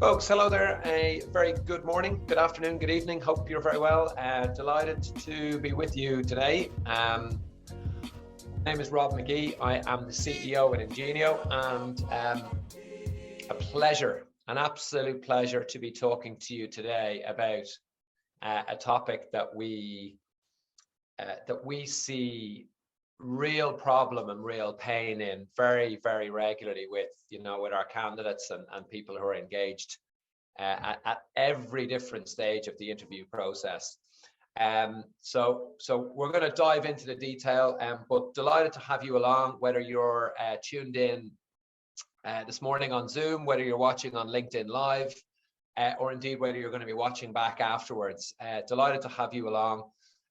Folks, hello there. A very good morning, good afternoon, good evening. Hope you're very well. Delighted to be with you today. My name is Rob Magee. I am the CEO at Ingenio, and a pleasure, an absolute pleasure to be talking to you today about a topic that we see real problem and real pain in very, very regularly with our candidates and people who are engaged at every different stage of the interview process. So we're going to dive into the detail, but delighted to have you along, whether you're tuned in this morning on Zoom, whether you're watching on LinkedIn Live, or indeed whether you're going to be watching back afterwards. Delighted to have you along.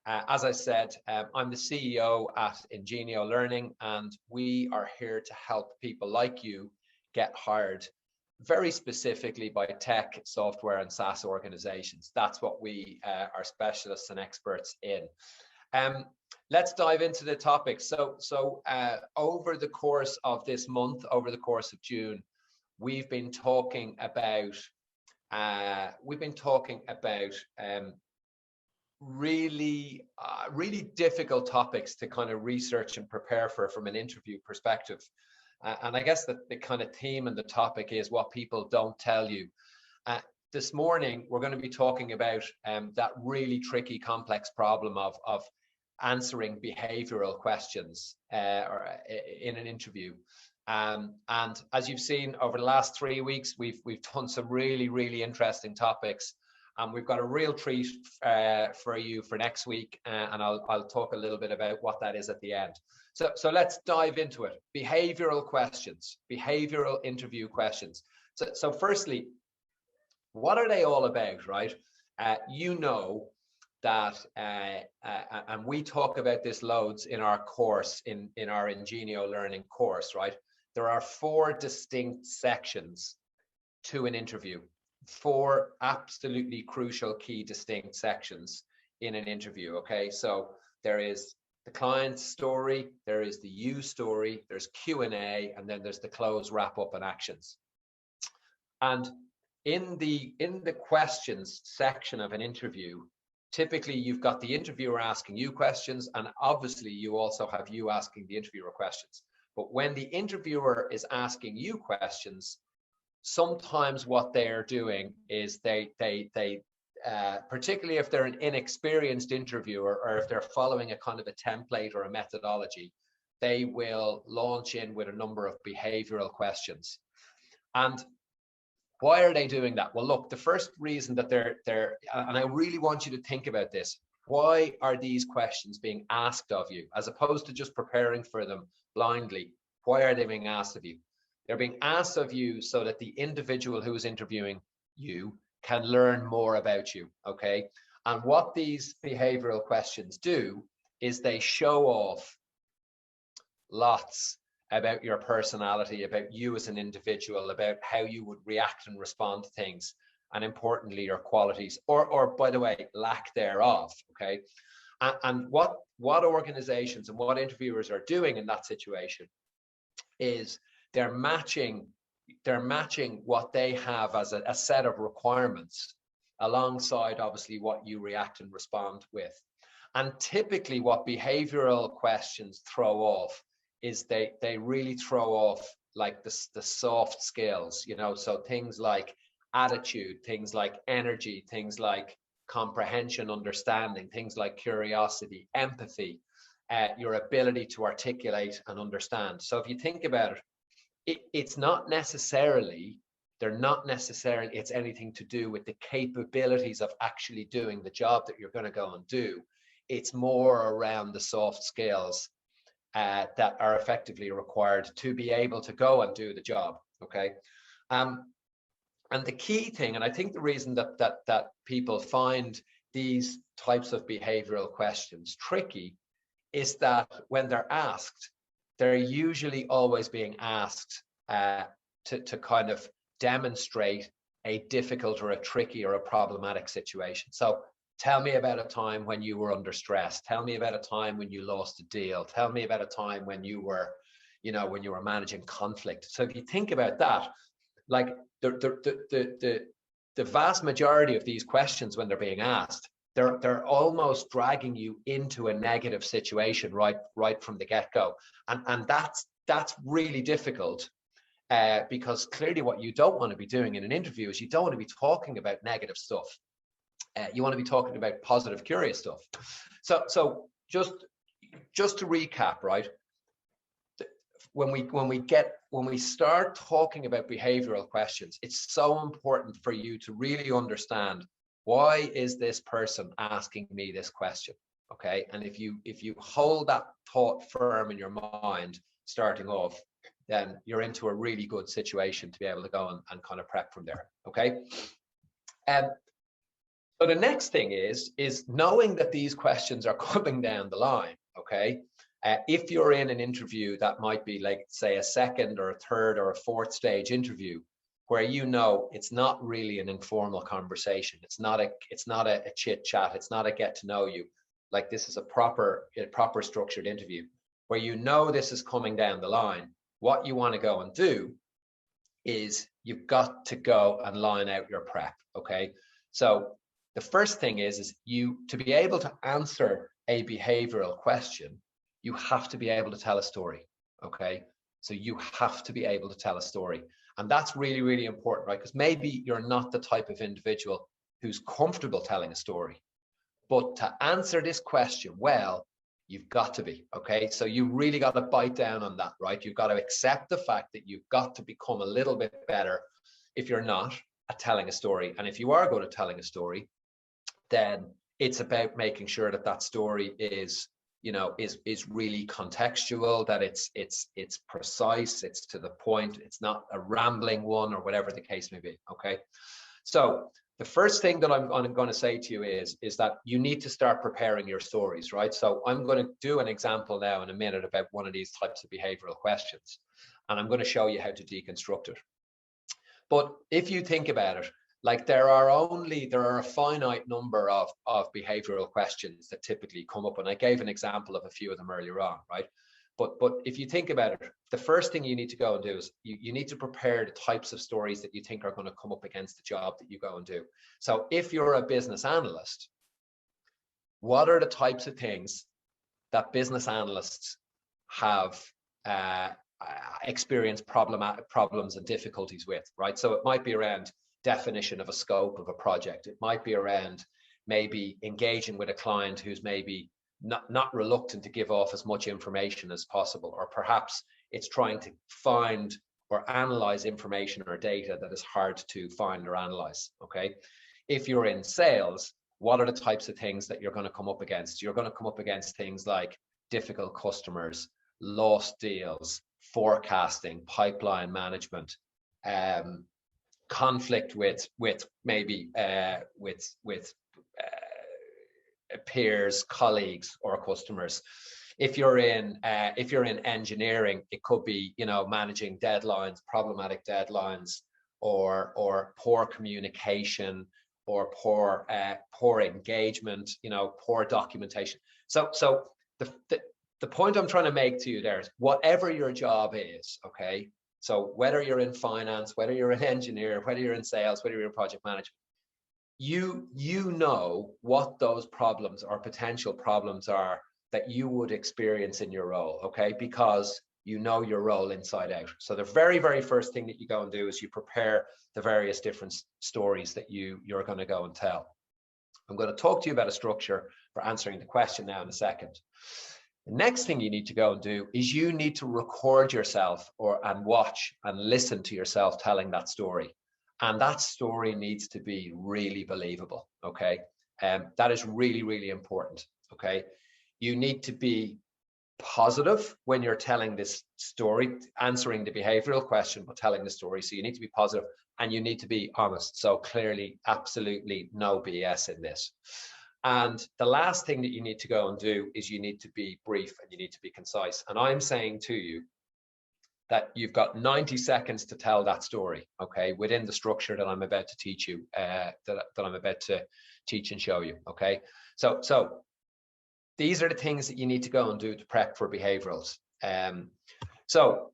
As I said, I'm the CEO at Ingenio Learning, and we are here to help people like you get hired very specifically by tech, software, and SaaS organizations. That's what we are specialists and experts in. Let's dive into the topic. So over the course of this month, over the course of June, we've been talking about really difficult topics to kind of research and prepare for from an interview perspective. And I guess that the kind of theme and the topic is what people don't tell you. This morning, we're going to be talking about that really tricky, complex problem of answering behavioral questions in an interview. And as you've seen over the last 3 weeks, we've done some really interesting topics. And we've got a real treat for you for next week, and I'll talk a little bit about what that is at the end. So let's dive into it. Behavioral questions, behavioral interview questions. So firstly, what are they all about, right? You know that, and we talk about this loads in our course, in our Ingenio Learning course, right? There are 4 distinct sections to an interview. 4 absolutely crucial, key, distinct sections in an interview. Okay, so there is the client's story, there is the you story, there's Q&A, and then there's the close, wrap up, and actions. And in the questions section of an interview, typically you've got the interviewer asking you questions, and obviously you also have you asking the interviewer questions. But when the interviewer is asking you questions, sometimes what they're doing is they particularly if they're an inexperienced interviewer, or if they're following a kind of a template or a methodology, they will launch in with a number of behavioral questions. And why are they doing that? Well, look, the first reason that they're and I really want you to think about this. Why are these questions being asked of you, as opposed to just preparing for them blindly? Why are they being asked of you? They're being asked of you so that the individual who is interviewing you can learn more about you, okay? And what these behavioral questions do is they show off lots about your personality, about you as an individual, about how you would react and respond to things, and importantly, your qualities, or by the way, lack thereof, okay? And what organizations and what interviewers are doing in that situation is they're matching what they have as a set of requirements alongside obviously what you react and respond with. And typically what behavioral questions throw off is they really throw off like the soft skills, so things like attitude, things like energy, things like comprehension, understanding, things like curiosity, empathy, your ability to articulate and understand. So if you think about it, it's not necessarily it's anything to do with the capabilities of actually doing the job that you're going to go and do. It's more around the soft skills that are effectively required to be able to go and do the job, okay? And the key thing, and I think the reason that people find these types of behavioral questions tricky, is that when they're asked, they're usually always being asked to kind of demonstrate a difficult or a tricky or a problematic situation. So tell me about a time when you were under stress. Tell me about a time when you lost a deal. Tell me about a time when you were, when you were managing conflict. So if you think about that, like the vast majority of these questions, when they're being asked, they're almost dragging you into a negative situation right from the get-go, and that's really difficult, because clearly what you don't want to be doing in an interview is you don't want to be talking about negative stuff. You want to be talking about positive, curious stuff. So just to recap, right? When we start talking about behavioral questions, it's so important for you to really understand, why is this person asking me this question? Okay, and if you hold that thought firm in your mind starting off, then you're into a really good situation to be able to go and kind of prep from there. Okay. So the next thing is knowing that these questions are coming down the line. Okay. If you're in an interview that might be, like, say, a second or a third or a fourth stage interview, where it's not really an informal conversation, it's not a chit chat, it's not a get to know you, like this is a proper structured interview, where this is coming down the line, what you want to go and do is you've got to go and line out your prep. Okay, so the first thing is you, to be able to answer a behavioral question, you have to be able to tell a story. Okay, so you have to be able to tell a story, and that's really, really important, right? Because maybe you're not the type of individual who's comfortable telling a story, but to answer this question well, you've got to be. Okay, so you really got to bite down on that, right? You've got to accept the fact that you've got to become a little bit better if you're not at telling a story, and if you are good at telling a story, then it's about making sure that that story is really contextual, that it's precise, it's to the point, it's not a rambling one, or whatever the case may be. Okay, so the first thing that I'm going to say to you is that you need to start preparing your stories, right? So I'm going to do an example now in a minute about one of these types of behavioral questions, and I'm going to show you how to deconstruct it. But if you think about it, like, there are a finite number of behavioral questions that typically come up, and I gave an example of a few of them earlier on, right? But if you think about it, the first thing you need to go and do is you need to prepare the types of stories that you think are going to come up against the job that you go and do. So if you're a business analyst, what are the types of things that business analysts have experienced problems and difficulties with, right? So it might be around definition of a scope of a project. It might be around maybe engaging with a client who's maybe not reluctant to give off as much information as possible, or perhaps it's trying to find or analyze information or data that is hard to find or analyze. Okay, if you're in sales, what are the types of things that you're going to come up against? You're going to come up against things like difficult customers, lost deals, forecasting, pipeline management, conflict with maybe with peers, colleagues, or customers. If you're in engineering, it could be managing deadlines, problematic deadlines, or poor communication, or poor engagement, poor documentation. So the point I'm trying to make to you there is, whatever your job is, okay, so whether you're in finance, whether you're an engineer, whether you're in sales, whether you're in project management, you know what those problems or potential problems are that you would experience in your role, okay? Because you know your role inside out. So the very, very first thing that you go and do is you prepare the various different stories that you're going to go and tell. I'm going to talk to you about a structure for answering the question now in a second. The next thing you need to go and do is you need to record yourself and watch and listen to yourself telling that story. And that story needs to be really believable, okay? That is really, really important, okay? You need to be positive when you're telling this story, answering the behavioral question, but telling the story. So you need to be positive, and you need to be honest. So clearly, absolutely no BS in this. And the last thing that you need to go and do is you need to be brief and you need to be concise. And I'm saying to you that you've got 90 seconds to tell that story, okay, within the structure that I'm about to teach you, that I'm about to teach and show you, okay? So these are the things that you need to go and do to prep for behaviorals. So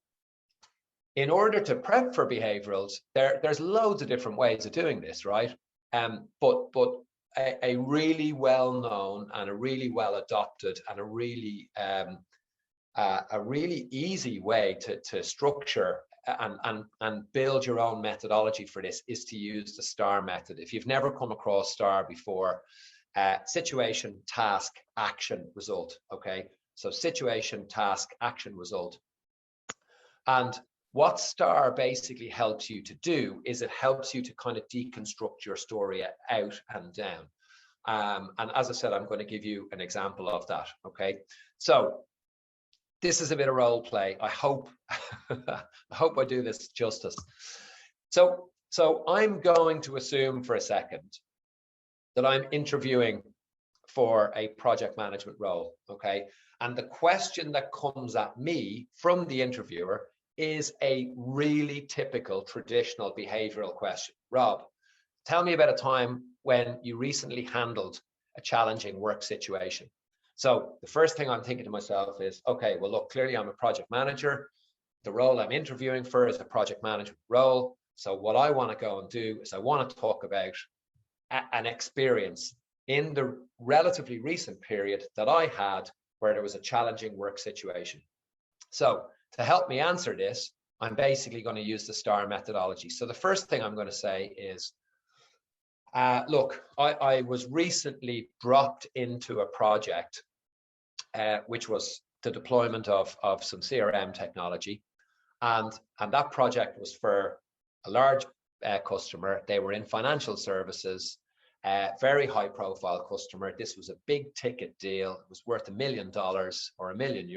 in order to prep for behaviorals, there's loads of different ways of doing this, right? But a really well-known and a really well-adopted and a really easy way to structure and build your own methodology for this is to use the STAR method. If you've never come across STAR before, situation, task, action, result. Okay, so situation, task, action, result. And what STAR basically helps you to do is it helps you to kind of deconstruct your story out and down. And as I said, I'm going to give you an example of that. Okay, so this is a bit of role play. I hope I hope I do this justice. So I'm going to assume for a second that I'm interviewing for a project management role. Okay, and the question that comes at me from the interviewer is a really typical traditional behavioral question. Rob, tell me about a time when you recently handled a challenging work situation. So the first thing I'm thinking to myself is, okay, well, look, clearly I'm a project manager. The role I'm interviewing for is a project management role. So what I want to go and do is I want to talk about an experience in the relatively recent period that I had where there was a challenging work situation. So to help me answer this, I'm basically going to use the STAR methodology. So the first thing I'm going to say is, look, I was recently dropped into a project, which was the deployment of some CRM technology. And that project was for a large customer. They were in financial services, very high profile customer. This was a big ticket deal. It was worth $1 million or €1 million.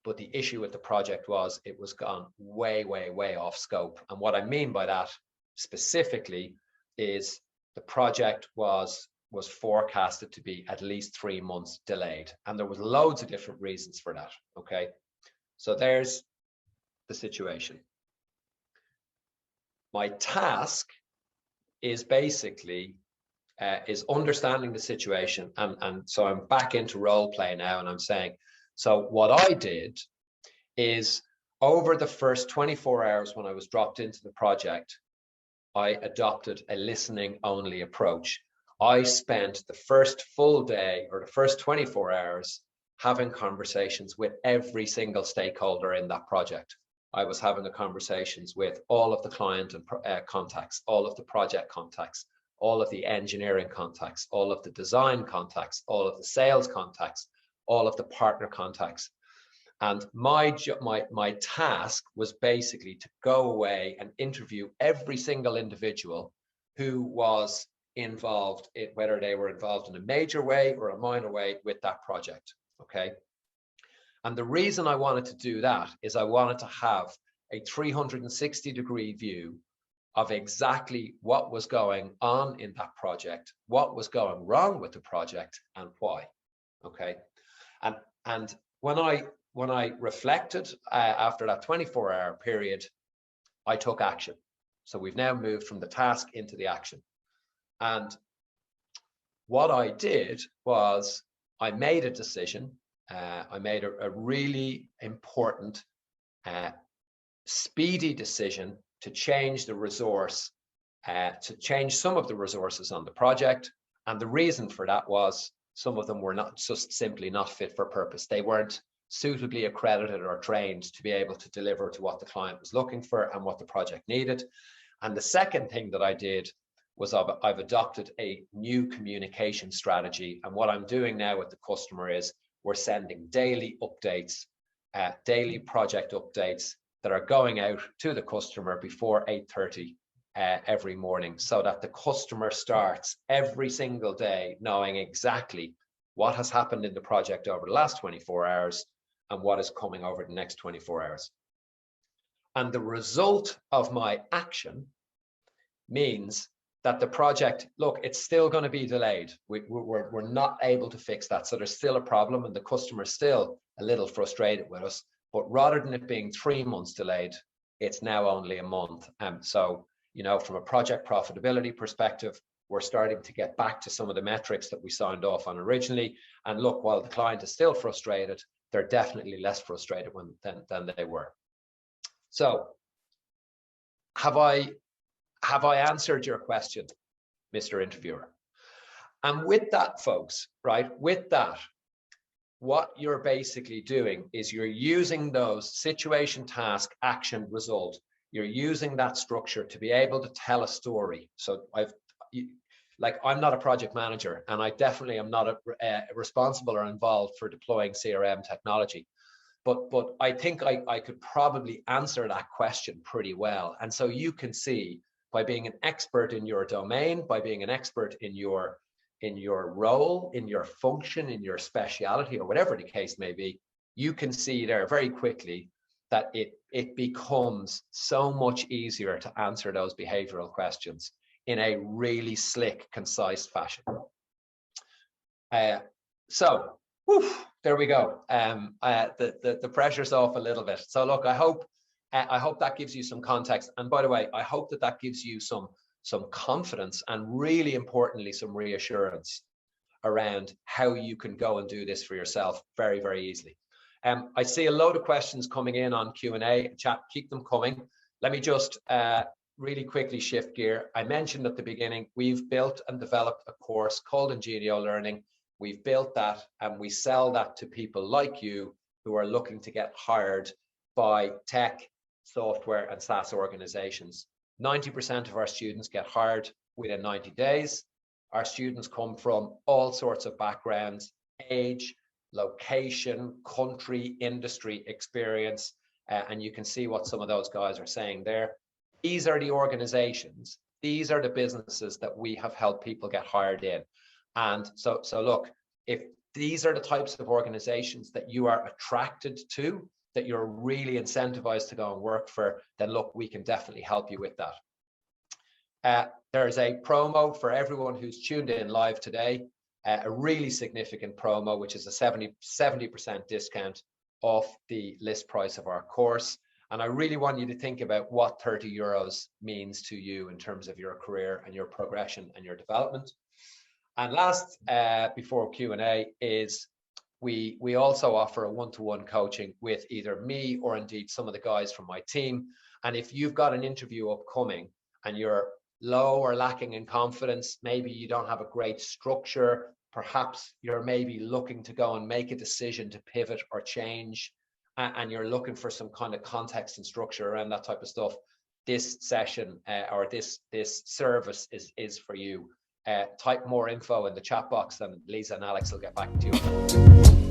But the issue with the project was it was gone way, way, way off scope. And what I mean by that specifically is the project was forecasted to be at least 3 months delayed. And there was loads of different reasons for that. Okay, so there's the situation. My task is basically is understanding the situation. And so I'm back into role play now, and I'm saying, so what I did is over the first 24 hours when I was dropped into the project, I adopted a listening only approach. I spent the first full day or the first 24 hours having conversations with every single stakeholder in that project. I was having the conversations with all of the client and contacts, all of the project contacts, all of the engineering contacts, all of the design contacts, all of the sales contacts, all of the partner contacts. And my task was basically to go away and interview every single individual who was involved, whether they were involved in a major way or a minor way with that project. Okay. And the reason I wanted to do that is I wanted to have a 360-degree view of exactly what was going on in that project, what was going wrong with the project, and why. Okay. And when I reflected after that 24-hour period, I took action. So we've now moved from the task into the action. And what I did was I made a decision. I made a really important, speedy decision to change the resource, to change some of the resources on the project. And the reason for that was some of them were not just simply not fit for purpose. They weren't suitably accredited or trained to be able to deliver to what the client was looking for and what the project needed. And the second thing that I did was I've adopted a new communication strategy. And what I'm doing now with the customer is we're sending daily updates, daily project updates that are going out to the customer before 8:30 every morning, so that the customer starts every single day knowing exactly what has happened in the project over the last 24 hours and what is coming over the next 24 hours. And the result of my action means that the project, look, it's still going to be delayed. We're not able to fix that. So there's still a problem and the customer's still a little frustrated with us. But rather than it being 3 months delayed, it's now only a month. So, you know, from a project profitability perspective, we're starting to get back to some of the metrics that we signed off on originally. And look, while the client is still frustrated, they're definitely less frustrated than they were. So have I answered your question, Mr. Interviewer? And with that, folks, right, with that, what you're basically doing is you're using those situation, task, action, result. You're using that structure to be able to tell a story. So I'm not a project manager, and I definitely am not responsible or involved for deploying CRM technology. But I think I could probably answer that question pretty well. And so you can see, by being an expert in your domain, by being an expert in your role, in your function, in your speciality, or whatever the case may be, you can see there very quickly that it becomes so much easier to answer those behavioral questions in a really slick, concise fashion. So there we go. The pressure's off a little bit. So look, I hope that gives you some context. And by the way, I hope that gives you some confidence, and really importantly, some reassurance around how you can go and do this for yourself very, very easily. I see a load of questions coming in on Q&A chat. Keep them coming. Let me just really quickly shift gear. I mentioned at the beginning, we've built and developed a course called Ingenio Learning. We've built that, and we sell that to people like you who are looking to get hired by tech, software, and SaaS organizations. 90% of our students get hired within 90 days. Our students come from all sorts of backgrounds, age, location, country, industry, experience, and you can see what some of those guys are saying there. These are the organizations, these are the businesses that we have helped people get hired in. And so look, if these are the types of organizations that you are attracted to, that you're really incentivized to go and work for, then look, we can definitely help you with that. There's a promo for everyone who's tuned in live today, a really significant promo, which is a 70% discount off the list price of our course. And I really want you to think about what 30 euros means to you in terms of your career and your progression and your development. And last, before Q&A, is we also offer a one-to-one coaching with either me or indeed some of the guys from my team. And if you've got an interview upcoming and you're low or lacking in confidence, maybe you don't have a great structure, perhaps you're maybe looking to go and make a decision to pivot or change, and you're looking for some kind of context and structure around that type of stuff, this session or this service is for you. Type more info in the chat box, and Lisa and Alex will get back to you.